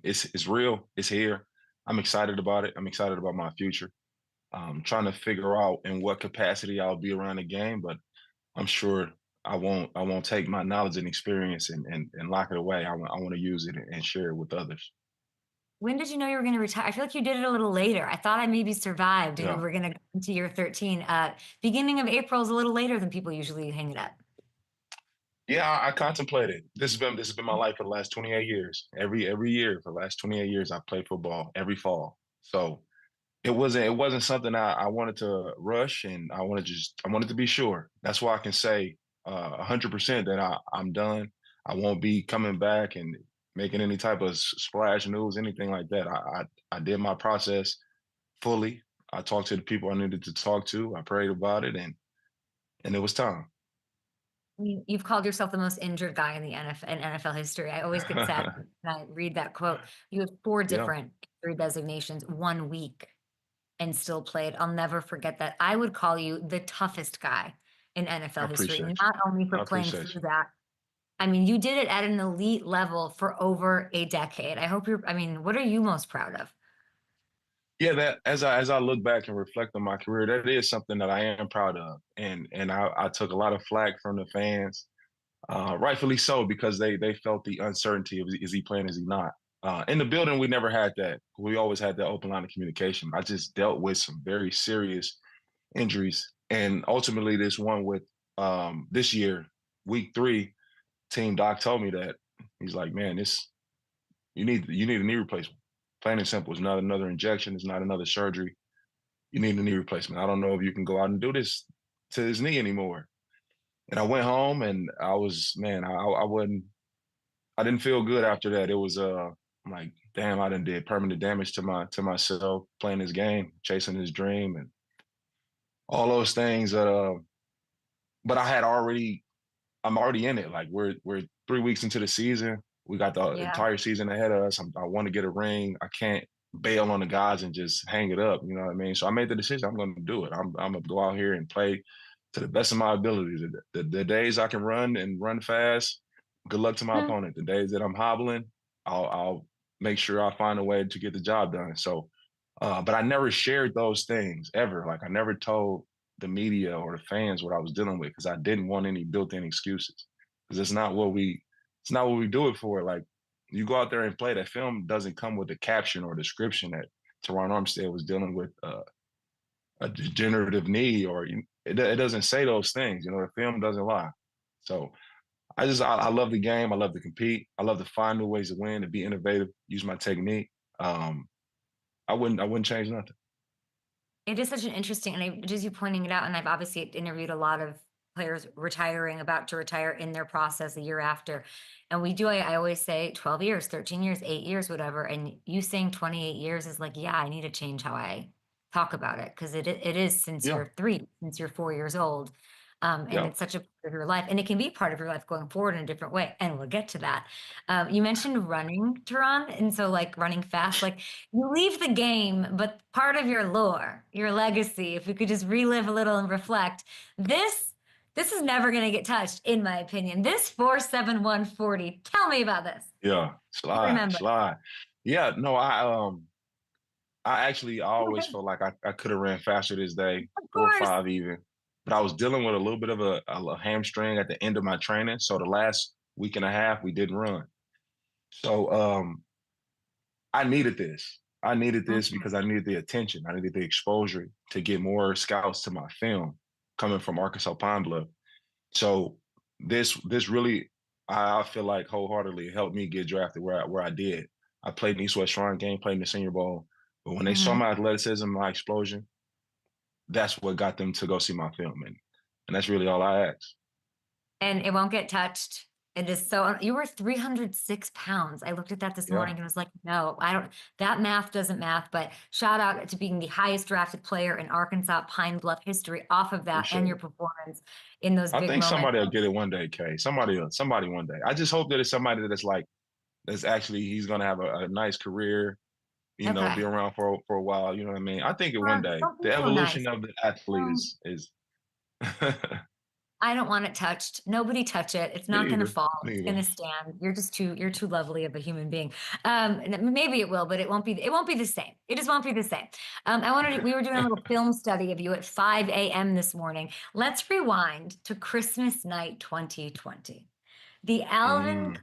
it's real. It's here. I'm excited about it. I'm excited about my future. Trying to figure out in what capacity I'll be around the game, but I'm sure I won't take my knowledge and experience and lock it away. I want to use it and share it with others. When did you know you were going to retire? I feel like you did it a little later. I thought I maybe survived and you were going to go into year 13. Beginning of April is a little later than people usually hang it up. Yeah, I contemplated. This has been my life for the last 28 years. Every year for the last 28 years, I played football every fall. So it wasn't something I wanted to rush, and I wanted to be sure. That's why I can say 100% that I'm done. I won't be coming back and making any type of splash news, anything like that. I did my process fully. I talked to the people I needed to talk to. I prayed about it, and it was time. You've called yourself the most injured guy in the NFL history. I always get sad when I read that quote. You have 4 different injury designations, 1 week, and still played. I'll never forget that. I would call you the toughest guy in NFL history, not only for playing through that. I mean, you did it at an elite level for over a decade. What are you most proud of? Yeah, that as I look back and reflect on my career, that is something that I am proud of. And I took a lot of flack from the fans, rightfully so, because they felt the uncertainty of is he playing, is he not? In the building, we never had that. We always had that open line of communication. I just dealt with some very serious injuries. And ultimately this one with this year, week 3, Team Doc told me that. He's like, man, you need a knee replacement. Plain and simple. It's not another injection. It's not another surgery. You need a knee replacement. I don't know if you can go out and do this to his knee anymore. And I went home and I didn't feel good after that. It was I'm like, damn, I done did permanent damage to myself playing this game, chasing this dream, and all those things. But I'm already in it. Like we're 3 weeks into the season. We got the entire season ahead of us. I want to get a ring. I can't bail on the guys and just hang it up. You know what I mean? So I made the decision. I'm going to do it. I'm going to go out here and play to the best of my abilities. The days I can run and run fast, good luck to my opponent. The days that I'm hobbling, I'll make sure I find a way to get the job done. So, but I never shared those things ever. Like I never told the media or the fans what I was dealing with because I didn't want any built-in excuses. Because it's not what we do it for. Like you go out there and play. That film doesn't come with a caption or description that Terron Armstead was dealing with a degenerative knee, or it doesn't say those things. You know, the film doesn't lie. So I love the game. I love to compete. I love to find new ways to win, to be innovative, use my technique. I wouldn't change nothing. It is such an interesting, and just you pointing it out, and I've obviously interviewed a lot of players retiring, about to retire, in their process a year after. And I always say 12 years, 13 years, 8 years, whatever. And you saying 28 years is like, yeah, I need to change how I talk about it. Cause it is since you're 3, since you're 4 years old. And it's such a part of your life, and it can be part of your life going forward in a different way. And we'll get to that. You mentioned running, Terron, and so like running fast, like you leave the game, but part of your lore, your legacy, if we could just relive a little and reflect, this is never going to get touched, in my opinion. This 4.7140. Tell me about this. Yeah, slide. Yeah, no, I actually always felt like I could have ran faster this day, 4.5 even. But I was dealing with a little bit of a hamstring at the end of my training. So the last week and a half, we didn't run. So I needed this. I needed this because I needed the attention. I needed the exposure to get more scouts to my film coming from Arkansas Pine Bluff. So this really, I feel like wholeheartedly helped me get drafted where I did. I played in East West Shrine game, played in the Senior Bowl. But when they saw my athleticism, my explosion, that's what got them to go see my film. And that's really all I ask. And it won't get touched. It is so, you were 306 pounds. I looked at that this morning and was like, no, that math doesn't math, but shout out to being the highest drafted player in Arkansas Pine Bluff history off of that and your performance in those big moments. I think somebody will get it one day, Kay. Somebody one day. I just hope that it's somebody that's actually, he's going to have a nice career, you know, be around for a while. You know what I mean? I think one day the evolution of the athlete is. I don't want it touched. Nobody touch it. It's not going to fall. It's going to stand. You're too lovely of a human being. Maybe it will, but it won't be the same. It just won't be the same. We were doing a little film study of you at 5 a.m. this morning. Let's rewind to Christmas night 2020. The Alvin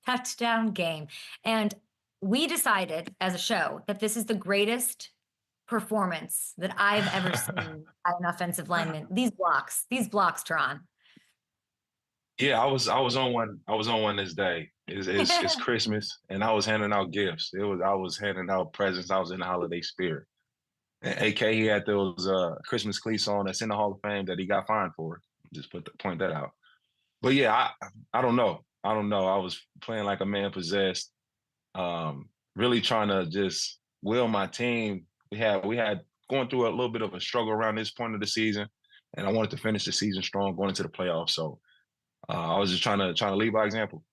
touchdown game. And we decided as a show that this is the greatest performance that I've ever seen by an offensive lineman. These blocks, Terron. Yeah, I was on one this day. It's Christmas, and I was handing out gifts. I was handing out presents. I was in the holiday spirit. And AK, he had those Christmas cleats on that's in the Hall of Fame that he got fined for. Just point that out. But yeah, I don't know. I was playing like a man possessed. Really trying to just will my team. We had going through a little bit of a struggle around this point of the season, and I wanted to finish the season strong, going into the playoffs. So I was just trying to lead by example.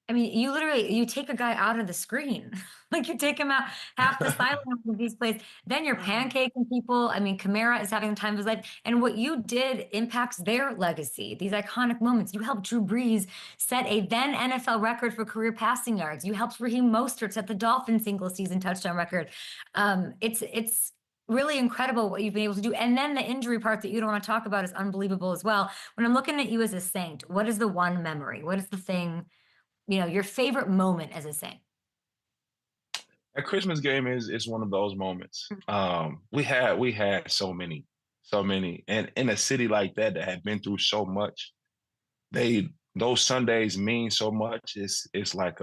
I mean, you take a guy out of the screen, like you take him out half the sideline of these plays. Then you're pancaking people. I mean, Kamara is having the time of his life, and what you did impacts their legacy. These iconic moments. You helped Drew Brees set a then NFL record for career passing yards. You helped Raheem Mostert set the Dolphins single-season touchdown record. It's really incredible what you've been able to do. And then the injury part that you don't want to talk about is unbelievable as well. When I'm looking at you as a Saint, what is the one memory? What is the thing? You know, your favorite moment as a Saint? A Christmas game is one of those moments. We had so many, and in a city like that had been through so much, those Sundays mean so much. It's like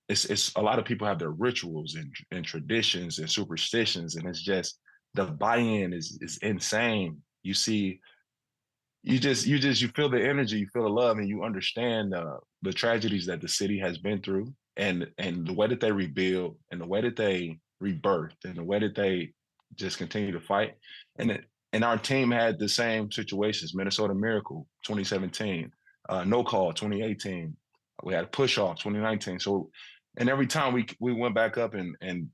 it's a lot of people have their rituals and traditions and superstitions, and it's just the buy-in is insane. You see. You feel the energy, you feel the love, and you understand the tragedies that the city has been through, and the way that they rebuild, and the way that they rebirth, and the way that they just continue to fight. And our team had the same situations: Minnesota Miracle 2017, No Call 2018, we had a push off 2019. So, and every time we went back up and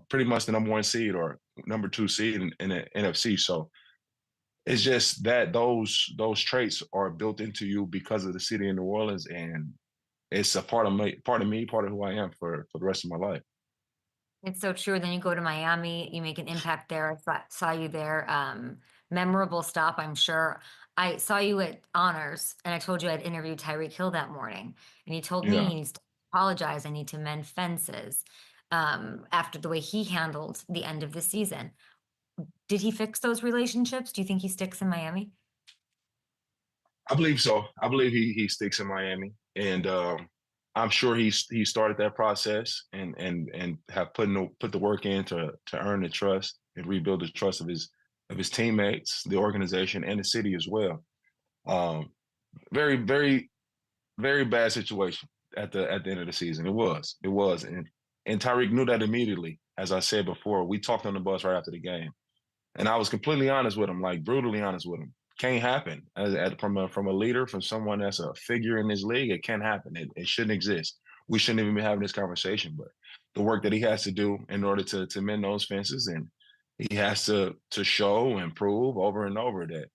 pretty much the number 1 seed or number 2 seed in the NFC. So. It's just that those traits are built into you because of the city of New Orleans, and it's a part of me, part of who I am for the rest of my life. It's so true. Then you go to Miami, you make an impact there. I saw you there. Memorable stop, I'm sure. I saw you at Honors, and I told you I'd interviewed Tyreek Hill that morning, and he told me he needs to apologize. I need to mend fences after the way he handled the end of the season. Did he fix those relationships? Do you think he sticks in Miami? I believe so. I believe he sticks in Miami, and I'm sure he started that process and have put the work in to earn the trust and rebuild the trust of his teammates, the organization, and the city as well. Very, very, very bad situation at the end of the season. It was, and Tyreek knew that immediately. As I said before, we talked on the bus right after the game. And I was completely honest with him, like brutally honest with him. Can't happen from a leader, from someone that's a figure in this league. It can't happen. It shouldn't exist. We shouldn't even be having this conversation. But the work that he has to do in order to mend those fences, and he has to show and prove over and over that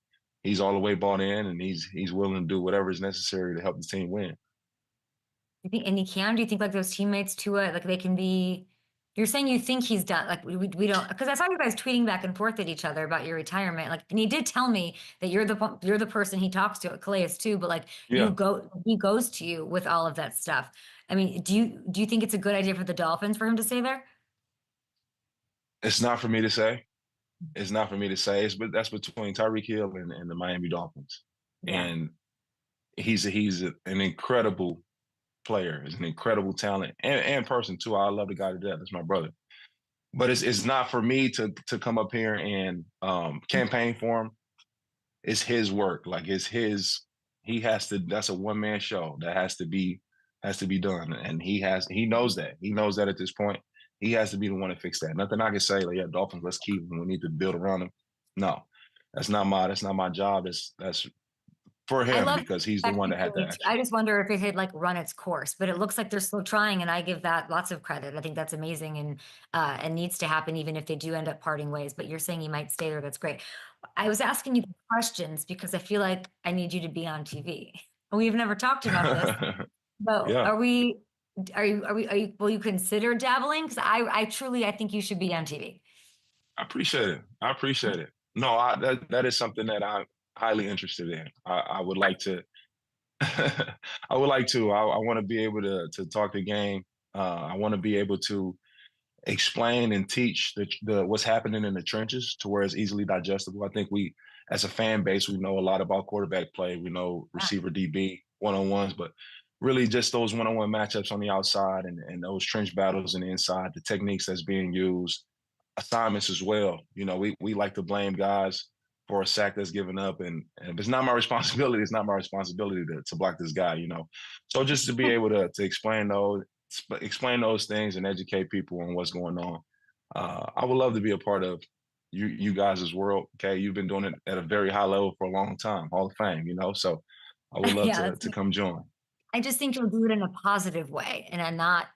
he's all the way bought in, and he's willing to do whatever is necessary to help the team win. You think, and he can? Do you think like those teammates too, like they can be? You're saying you think he's done. Like we don't, because I saw you guys tweeting back and forth at each other about your retirement. Like, and he did tell me that you're the person he talks to at Calais too. But like he goes to you with all of that stuff. I mean, do you think it's a good idea for the Dolphins for him to stay there? It's not for me to say. It's not for me to say. But that's between Tyreek Hill and the Miami Dolphins. Yeah. And he's an incredible player. He's an incredible talent and person too. I love the guy to death. That's my brother. But it's not for me to come up here and campaign for him. It's his work. Like it's his. He has to. That's a one-man show that has to be done. And he knows that. He knows that at this point. He has to be the one to fix that. Nothing I can say, like, yeah, Dolphins, let's keep him. We need to build around him. No, that's not my job. That's for him because he's the one that had that. I just wonder if it had like run its course, but it looks like they're still trying, and I give that lots of credit. I think that's amazing and needs to happen even if they do end up parting ways. But you're saying he might stay there. That's great. I was asking you questions because I feel like I need you to be on TV. We've never talked about this. But yeah. Will you consider dabbling? Because I truly think you should be on TV. I appreciate it. No, that is something that I'm highly interested in. I would like to. I want to be able to talk the game. I want to be able to explain and teach the what's happening in the trenches to where it's easily digestible. I think we, as a fan base, we know a lot about quarterback play. We know receiver DB one-on-ones, but really just those one-on-one matchups on the outside and those trench battles on the inside, the techniques that's being used, assignments as well. You know, we like to blame guys for a sack that's given up, and if it's not my responsibility, it's not my responsibility to block this guy, you know. So just to be able to explain those things and educate people on what's going on. I would love to be a part of you guys' world. Okay, you've been doing it at a very high level for a long time, Hall of Fame, you know. So I would love to come join. I just think you'll do it in a positive way and a not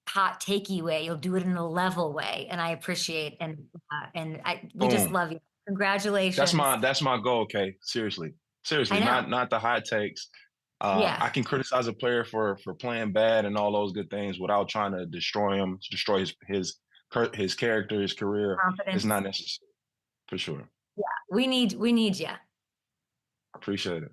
hot takey way. You'll do it in a level way, and I appreciate we just love you. Congratulations. That's my goal. Okay, seriously, not the hot takes. I can criticize a player for playing bad and all those good things without trying to destroy him, destroy his character, his career. Confidence. It's not necessary, for sure. Yeah, we need you. I appreciate it.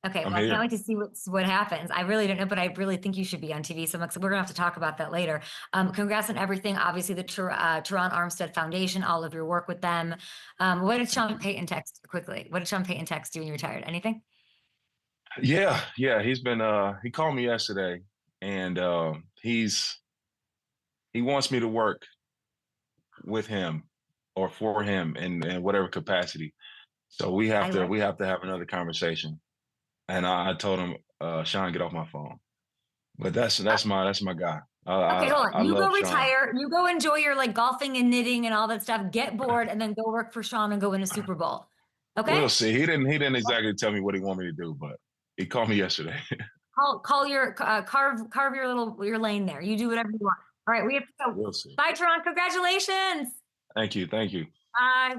Okay, well, I can't wait to see what happens. I really don't know, but I really think you should be on TV. So we're gonna have to talk about that later. Congrats on everything. Obviously, the Terron Armstead Foundation, all of your work with them. What did Sean Payton text quickly? What did Sean Payton text you when you retired? Anything? Yeah. He's been. He called me yesterday, and he wants me to work with him or for him in whatever capacity. So we have to have another conversation. And I told him, Sean, get off my phone. But that's my guy. Okay, hold on. You go retire. You go enjoy your like golfing and knitting and all that stuff. Get bored and then go work for Sean and go win a Super Bowl. Okay. We'll see. He didn't exactly tell me what he wanted me to do, but he called me yesterday. Call your carve your lane there. You do whatever you want. All right, we have to go. We'll see. Bye, Terron. Congratulations. Thank you. Bye.